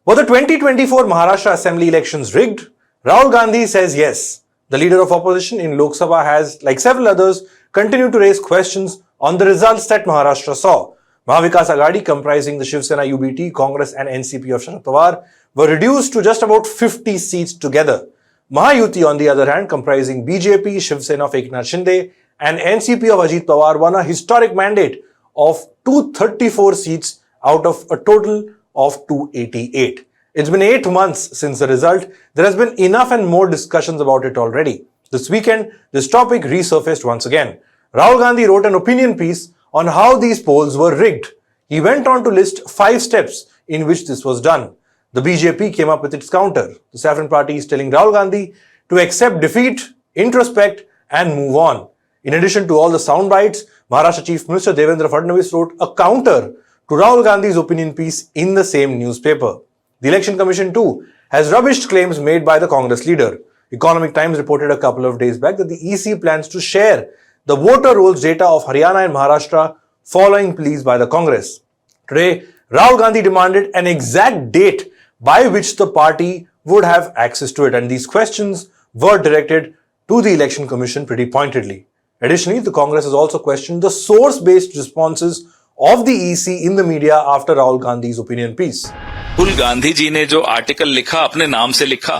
Were the 2024 Maharashtra Assembly elections rigged? Rahul Gandhi says yes. The leader of opposition in Lok Sabha has, like several others, continued to raise questions on the results that Maharashtra saw. Mahavikas Aghadi, comprising the Shiv Sena UBT, Congress and NCP of Sharad Pawar, were reduced to just about 50 seats together. Mahayuti, on the other hand, comprising BJP, Shiv Sena of Eknath Shinde and NCP of Ajit Pawar, won a historic mandate of 234 seats out of a total of 288. It's been 8 months since the result. There has been enough and more discussions about it already. This weekend, this topic resurfaced once again. Rahul Gandhi wrote an opinion piece on how these polls were rigged. He went on to list 5 steps in which this was done. The BJP came up with its counter. The Saffron Party is telling Rahul Gandhi to accept defeat, introspect and move on. In addition to all the sound bites, Maharashtra Chief Minister Devendra Fadnavis wrote a counter to Rahul Gandhi's opinion piece in the same newspaper. The Election Commission too has rubbished claims made by the Congress leader. Economic Times reported a couple of days back that the EC plans to share the voter rolls data of Haryana and Maharashtra following pleas by the Congress. Today, Rahul Gandhi demanded an exact date by which the party would have access to it, and these questions were directed to the Election Commission pretty pointedly. Additionally, the Congress has also questioned the source-based responses of the EC in the media after Rahul Gandhi's opinion piece. Rahul Gandhi ji ने जो article लिखा अपने नाम से लिखा,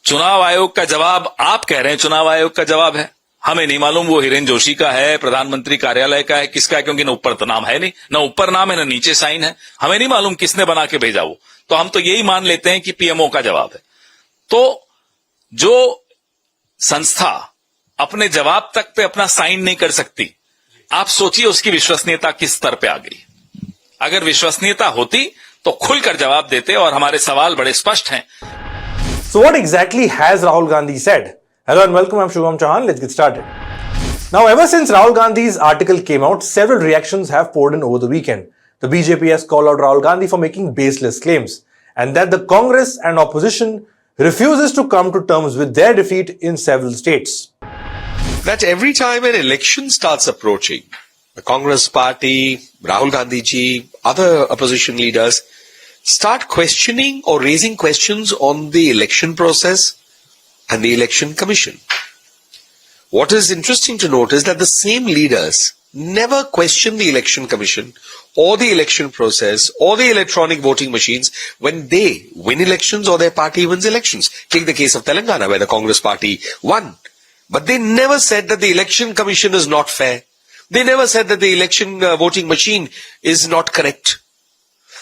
चुनाव आयोग का जवाब आप कह रहे हैं चुनाव आयोग का जवाब है, हमें नहीं मालूम वो हिरेन जोशी का है, प्रधानमंत्री कार्यालय का है, किसका है, क्योंकि न ऊपर तो नाम है नहीं, न ऊपर नाम है न नीचे साइन है, हमें नहीं मालूम किसने बना के भेजा वो, तो हम तो यही मान लेते हैं कि पीएमओ का जवाब है। तो जो संस्था अपने जवाब तक पे अपना साइन नहीं कर सकती, आप सोचिए उसकी विश्वसनीयता किस स्तर पे आ गई। अगर विश्वसनीयता होती तो खुलकर जवाब देते और हमारे सवाल बड़े स्पष्ट हैं। So what exactly has Rahul Gandhi said? Hello and welcome, I'm Shubham Chauhan. Let's get started. Now, ever since Rahul Gandhi's article came out, several reactions have poured in over the weekend. The BJP has called out Rahul Gandhi for making baseless claims, and that the Congress and opposition refuses to come to terms with their defeat in several states. That every time an election starts approaching, the Congress party, Rahul Gandhi ji, other opposition leaders start questioning or raising questions on the election process and the election commission. What is interesting to note is that the same leaders never question the election commission or the election process or the electronic voting machines when they win elections or their party wins elections. Take the case of Telangana, where the Congress party won. But they never said that the election commission is not fair. They never said that the election voting machine is not correct.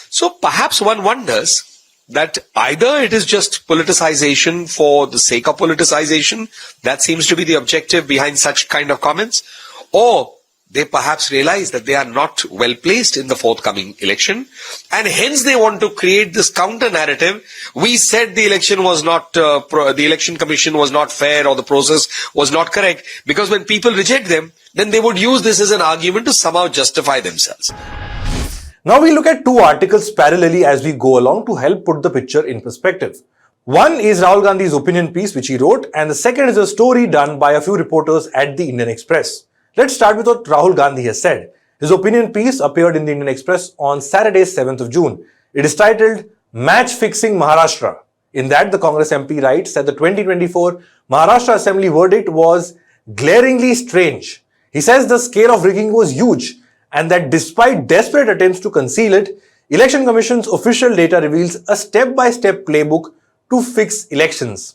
So perhaps one wonders that either it is just politicization for the sake of politicization, that seems to be the objective behind such kind of comments, or they perhaps realize that they are not well placed in the forthcoming election, and hence they want to create this counter narrative. We said the election was not, the election commission was not fair or the process was not correct, because when people reject them, then they would use this as an argument to somehow justify themselves. Now we look at 2 articles parallelly as we go along to help put the picture in perspective. One is Rahul Gandhi's opinion piece which he wrote, and the second is a story done by a few reporters at the Indian Express. Let's start with what Rahul Gandhi has said. His opinion piece appeared in the Indian Express on Saturday, 7th of June. It is titled "MatchFixing Maharashtra." In that, the Congress MP writes that the 2024 Maharashtra Assembly verdict was glaringly strange. He says the scale of rigging was huge, and that despite desperate attempts to conceal it, Election Commission's official data reveals a step-by-step playbook to fix elections.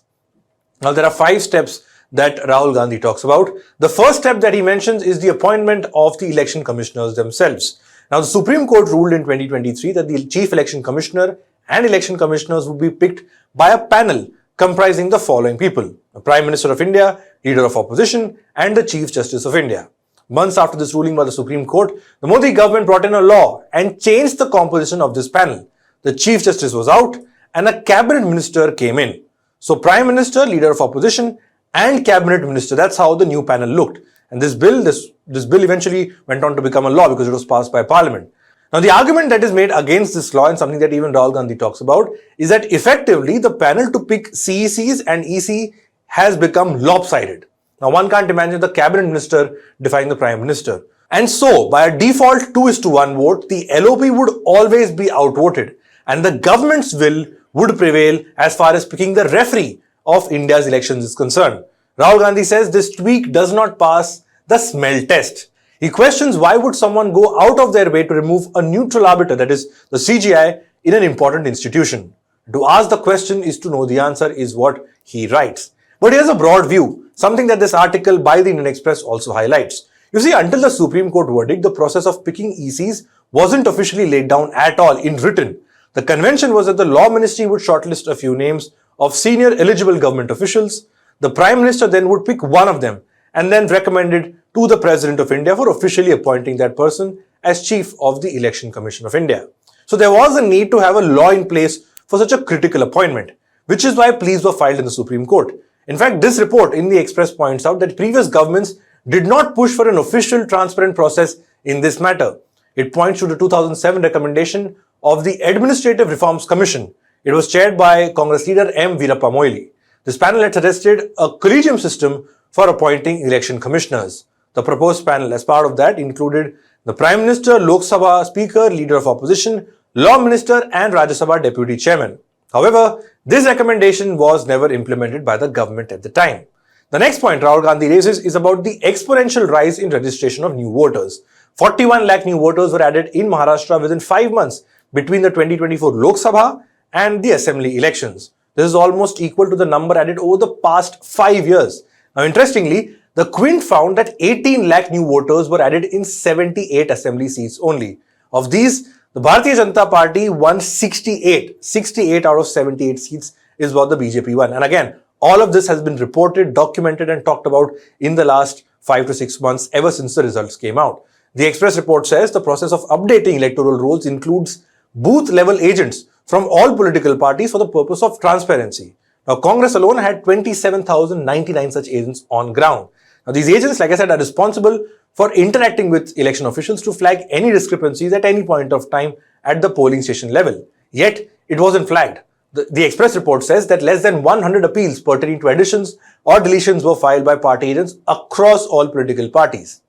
Now, there are 5 steps that Rahul Gandhi talks about. The first step that he mentions is the appointment of the election commissioners themselves. Now, the Supreme Court ruled in 2023 that the Chief Election Commissioner and election commissioners would be picked by a panel comprising the following people: the Prime Minister of India, Leader of Opposition, and the Chief Justice of India. Months after this ruling by the Supreme Court, the Modi government brought in a law and changed the composition of this panel. The Chief Justice was out and a Cabinet Minister came in. So Prime Minister, Leader of Opposition and Cabinet Minister, that's how the new panel looked. And this bill eventually went on to become a law because it was passed by Parliament. Now, the argument that is made against this law, and something that even Rahul Gandhi talks about, is that effectively the panel to pick CECs and EC has become lopsided. Now, one can't imagine the Cabinet Minister defying the Prime Minister. And so, by a default 2:1 vote, the LOP would always be outvoted. and the government's will would prevail as far as picking the referee of India's elections is concerned. Rahul Gandhi says this tweak does not pass the smell test. He questions why would someone go out of their way to remove a neutral arbiter, that is the CGI, in an important institution. To ask the question is to know the answer is what he writes. But here's a broad view, something that this article by the Indian Express also highlights. You see, until the Supreme Court verdict, the process of picking ECs wasn't officially laid down at all in written. The convention was that the Law Ministry would shortlist a few names of senior eligible government officials. The Prime Minister then would pick one of them and then recommend it to the President of India for officially appointing that person as Chief of the Election Commission of India. So there was a need to have a law in place for such a critical appointment, which is why pleas were filed in the Supreme Court. In fact, this report in the Express points out that previous governments did not push for an official, transparent process in this matter. It points to the 2007 recommendation of the Administrative Reforms Commission. It was chaired by Congress leader M. Veerappa Moily. This panel had suggested a collegium system for appointing election commissioners. The proposed panel, as part of that, included the Prime Minister, Lok Sabha Speaker, Leader of Opposition, Law Minister and Rajya Sabha Deputy Chairman. However, this recommendation was never implemented by the government at the time. The next point Rahul Gandhi raises is about the exponential rise in registration of new voters. 41 lakh new voters were added in Maharashtra within 5 months between the 2024 Lok Sabha and the Assembly elections. This is almost equal to the number added over the past 5 years. Now, interestingly, the Quint found that 18 lakh new voters were added in 78 Assembly seats only. Of these, the Bharatiya Janata Party won 68. 68 out of 78 seats is what the BJP won. And again, all of this has been reported, documented and talked about in the last 5 to 6 months ever since the results came out. The Express report says the process of updating electoral rolls includes booth-level agents from all political parties for the purpose of transparency. Now, Congress alone had 27,099 such agents on ground. Now, these agents, like I said, are responsible for interacting with election officials to flag any discrepancies at any point of time at the polling station level. Yet, it wasn't flagged. The Express report says that less than 100 appeals pertaining to additions or deletions were filed by party agents across all political parties.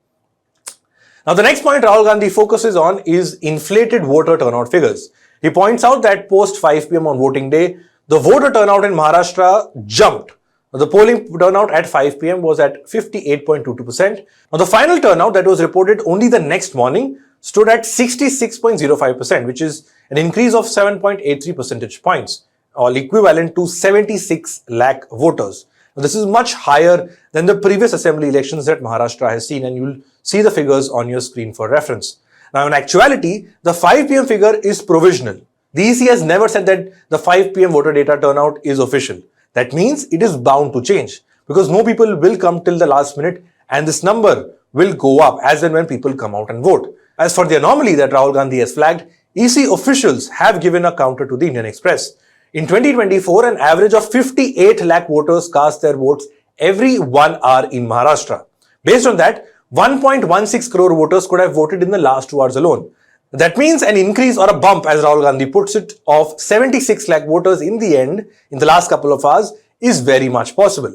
Now, the next point Rahul Gandhi focuses on is inflated voter turnout figures. He points out that post 5 p.m. on voting day, the voter turnout in Maharashtra jumped. The polling turnout at 5 p.m. was at 58.22%. Now, the final turnout that was reported only the next morning stood at 66.05%, which is an increase of 7.83 percentage points, all equivalent to 76 lakh voters. Now, this is much higher than the previous assembly elections that Maharashtra has seen, and you'll see the figures on your screen for reference. Now, in actuality, the 5 p.m. figure is provisional. The EC has never said that the 5 p.m. voter data turnout is official. That means it is bound to change because no people will come till the last minute and this number will go up as and when people come out and vote. As for the anomaly that Rahul Gandhi has flagged, EC officials have given a counter to the Indian Express. In 2024, an average of 58 lakh voters cast their votes every 1 hour in Maharashtra. Based on that, 1.16 crore voters could have voted in the last 2 hours alone. That means an increase or a bump, as Rahul Gandhi puts it, of 76 lakh voters in the end, in the last couple of hours, is very much possible.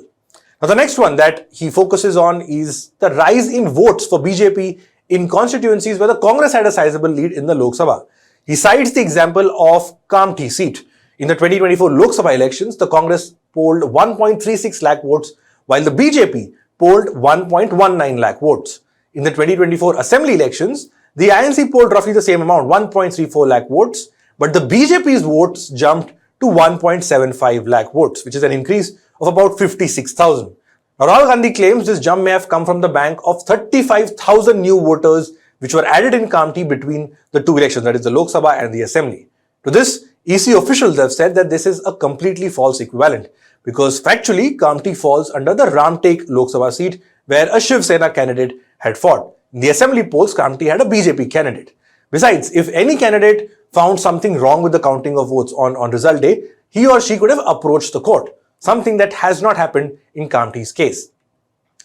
Now, the next one that he focuses on is the rise in votes for BJP in constituencies where the Congress had a sizable lead in the Lok Sabha. He cites the example of Kamti seat. In the 2024 Lok Sabha elections, the Congress polled 1.36 lakh votes, while the BJP polled 1.19 lakh votes. In the 2024 Assembly elections, the INC polled roughly the same amount, 1.34 lakh votes, but the BJP's votes jumped to 1.75 lakh votes, which is an increase of about 56,000. Now, Rahul Gandhi claims this jump may have come from the bank of 35,000 new voters which were added in Kamti between the two elections, that is the Lok Sabha and the Assembly. To this, EC officials have said that this is a completely false equivalent because factually Kamti falls under the Ramtek Lok Sabha seat where a Shiv Sena candidate had fought. In the assembly polls, Kamti had a BJP candidate. Besides, if any candidate found something wrong with the counting of votes on result day, he or she could have approached the court, something that has not happened in Kamti's case.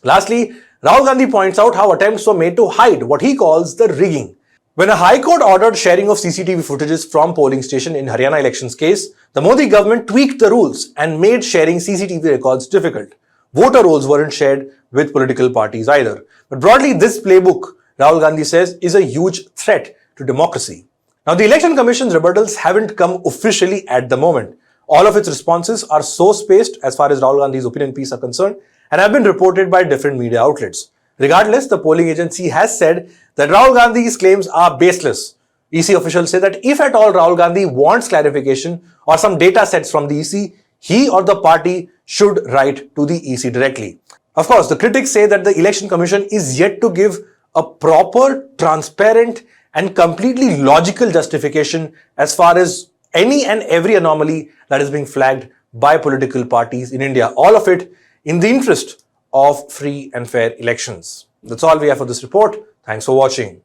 Lastly, Rahul Gandhi points out how attempts were made to hide what he calls the rigging. When a High Court ordered sharing of CCTV footages from polling station in Haryana elections case, the Modi government tweaked the rules and made sharing CCTV records difficult. Voter rolls weren't shared with political parties either. But broadly, this playbook, Rahul Gandhi says, is a huge threat to democracy. Now, the Election Commission's rebuttals haven't come officially at the moment. All of its responses are so spaced as far as Rahul Gandhi's opinion piece are concerned and have been reported by different media outlets. Regardless, the polling agency has said that Rahul Gandhi's claims are baseless. EC officials say that if at all Rahul Gandhi wants clarification or some data sets from the EC, he or the party should write to the EC directly. Of course, the critics say that the Election Commission is yet to give a proper, transparent and completely logical justification as far as any and every anomaly that is being flagged by political parties in India. All of it in the interest of free and fair elections. That's all we have for this report. Thanks for watching.